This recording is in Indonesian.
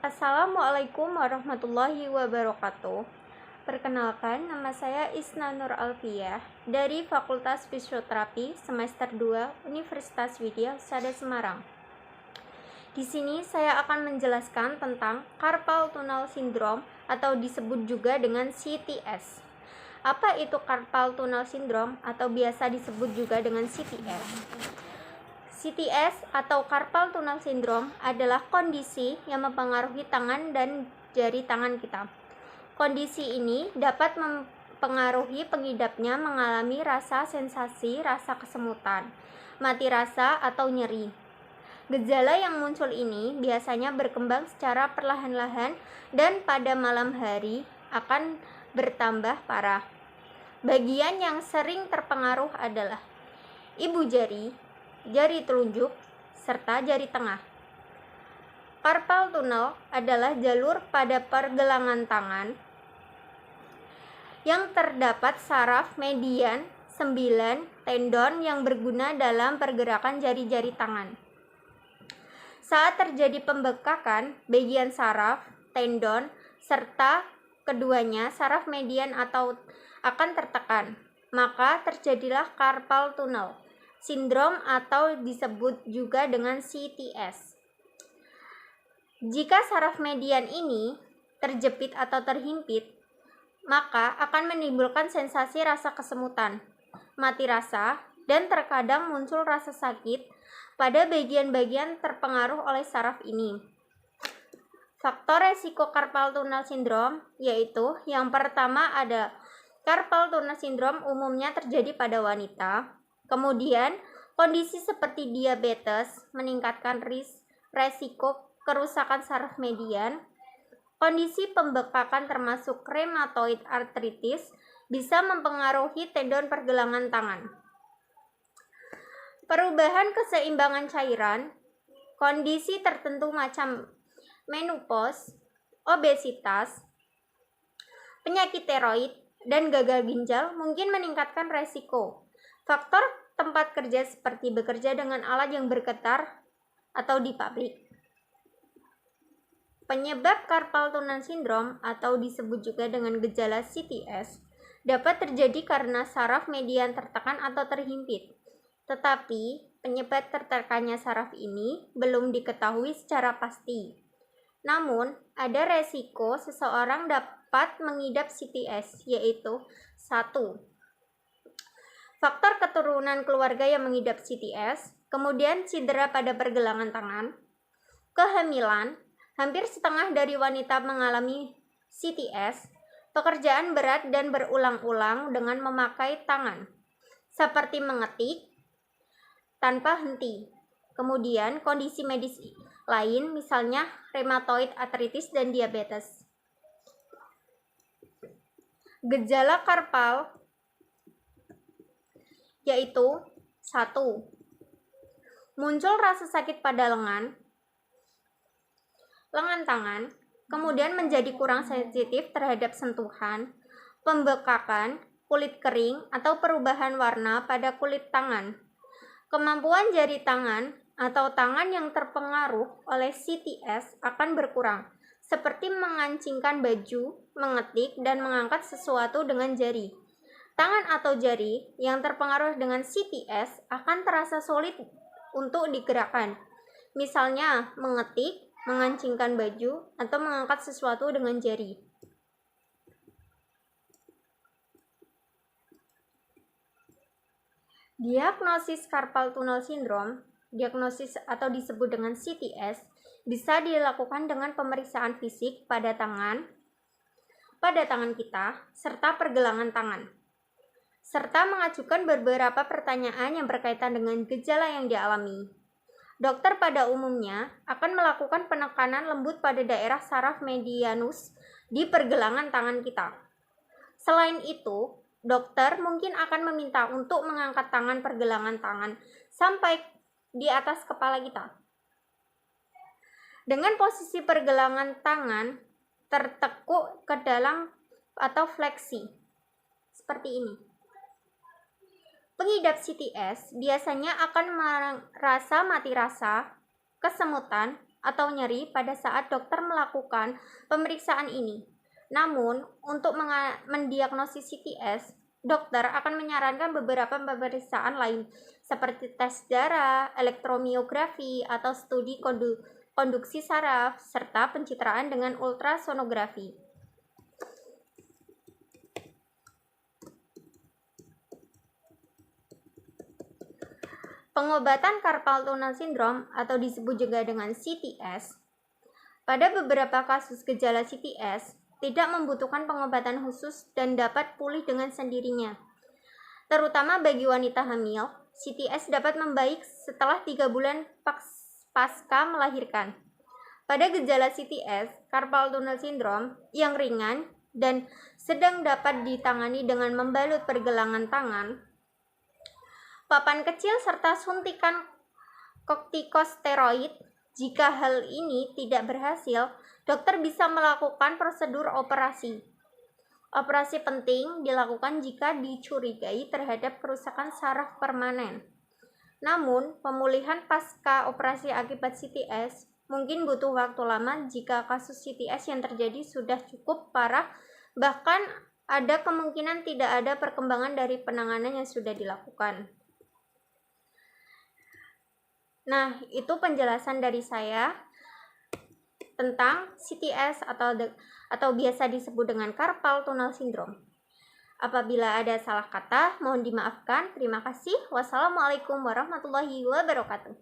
Assalamualaikum warahmatullahi wabarakatuh. Perkenalkan, nama saya Isna Nur Alfiyah dari Fakultas Fisioterapi semester 2 Universitas Widya Husada Semarang. Di sini saya akan menjelaskan tentang carpal tunnel syndrome atau disebut juga dengan CTS. Apa itu carpal tunnel syndrome atau biasa disebut juga dengan CTS? CTS atau carpal tunnel syndrome adalah kondisi yang mempengaruhi tangan dan jari tangan kita. Kondisi ini dapat mempengaruhi pengidapnya mengalami sensasi rasa kesemutan, mati rasa atau nyeri. Gejala yang muncul ini biasanya berkembang secara perlahan-lahan dan pada malam hari akan bertambah parah. Bagian yang sering terpengaruh adalah ibu jari, jari telunjuk, serta jari tengah. Carpal tunnel adalah jalur pada pergelangan tangan yang terdapat saraf median 9 tendon yang berguna dalam pergerakan jari-jari tangan. Saat terjadi pembekakan bagian saraf, tendon, serta keduanya saraf median atau akan tertekan, maka terjadilah carpal tunnel syndrome atau disebut juga dengan CTS. Jika saraf median ini terjepit atau terhimpit, maka akan menimbulkan sensasi rasa kesemutan, mati rasa, dan terkadang muncul rasa sakit pada bagian-bagian terpengaruh oleh saraf ini. Faktor resiko carpal tunnel syndrome yaitu yang pertama ada carpal tunnel syndrome umumnya terjadi pada wanita. Kemudian, kondisi seperti diabetes meningkatkan resiko kerusakan saraf median. Kondisi pembekakan termasuk rheumatoid arthritis bisa mempengaruhi tendon pergelangan tangan. Perubahan keseimbangan cairan, kondisi tertentu macam menopause, obesitas, penyakit tiroid, dan gagal ginjal mungkin meningkatkan resiko. Faktor tempat kerja seperti bekerja dengan alat yang bergetar atau di pabrik. Penyebab carpal tunnel syndrome atau disebut juga dengan gejala CTS dapat terjadi karena saraf median tertekan atau terhimpit. Tetapi penyebab tertekannya saraf ini belum diketahui secara pasti. Namun, ada resiko seseorang dapat mengidap CTS, yaitu 1. Faktor keturunan keluarga yang mengidap CTS, kemudian cedera pada pergelangan tangan, kehamilan, hampir setengah dari wanita mengalami CTS, pekerjaan berat dan berulang-ulang dengan memakai tangan, seperti mengetik tanpa henti. Kemudian kondisi medis lain misalnya rheumatoid arthritis dan diabetes. Gejala carpal yaitu 1. Muncul rasa sakit pada lengan tangan, kemudian menjadi kurang sensitif terhadap sentuhan, pembekakan, kulit kering, atau perubahan warna pada kulit tangan. Kemampuan jari tangan atau tangan yang terpengaruh oleh CTS akan berkurang, seperti mengancingkan baju, mengetik, dan mengangkat sesuatu dengan jari. Tangan atau jari yang terpengaruh dengan CTS akan terasa sulit untuk digerakkan, misalnya mengetik, mengancingkan baju, atau mengangkat sesuatu dengan jari. Diagnosis carpal tunnel syndrome, diagnosis atau disebut dengan CTS, bisa dilakukan dengan pemeriksaan fisik pada tangan kita, serta pergelangan tangan, serta mengajukan beberapa pertanyaan yang berkaitan dengan gejala yang dialami. Dokter pada umumnya akan melakukan penekanan lembut pada daerah saraf medianus di pergelangan tangan kita. Selain itu, dokter mungkin akan meminta untuk mengangkat tangan pergelangan tangan sampai di atas kepala kita. Dengan posisi pergelangan tangan tertekuk ke dalam atau fleksi, seperti ini. Pengidap CTS biasanya akan merasa mati rasa, kesemutan, atau nyeri pada saat dokter melakukan pemeriksaan ini. Namun, untuk mendiagnosis CTS, dokter akan menyarankan beberapa pemeriksaan lain seperti tes darah, elektromiografi, atau studi konduksi saraf, serta pencitraan dengan ultrasonografi. Pengobatan carpal tunnel syndrome atau disebut juga dengan CTS. Pada beberapa kasus gejala CTS tidak membutuhkan pengobatan khusus dan dapat pulih dengan sendirinya. Terutama bagi wanita hamil, CTS dapat membaik setelah 3 bulan pasca melahirkan. Pada gejala CTS, carpal tunnel syndrome yang ringan dan sedang dapat ditangani dengan membalut pergelangan tangan, papan kecil serta suntikan kortikosteroid. Jika hal ini tidak berhasil, dokter bisa melakukan prosedur operasi. Operasi penting dilakukan jika dicurigai terhadap kerusakan saraf permanen. Namun, pemulihan pasca operasi akibat CTS mungkin butuh waktu lama jika kasus CTS yang terjadi sudah cukup parah, bahkan ada kemungkinan tidak ada perkembangan dari penanganan yang sudah dilakukan. Nah, itu penjelasan dari saya tentang CTS atau biasa disebut dengan carpal tunnel syndrome. Apabila ada salah kata, mohon dimaafkan. Terima kasih. Wassalamualaikum warahmatullahi wabarakatuh.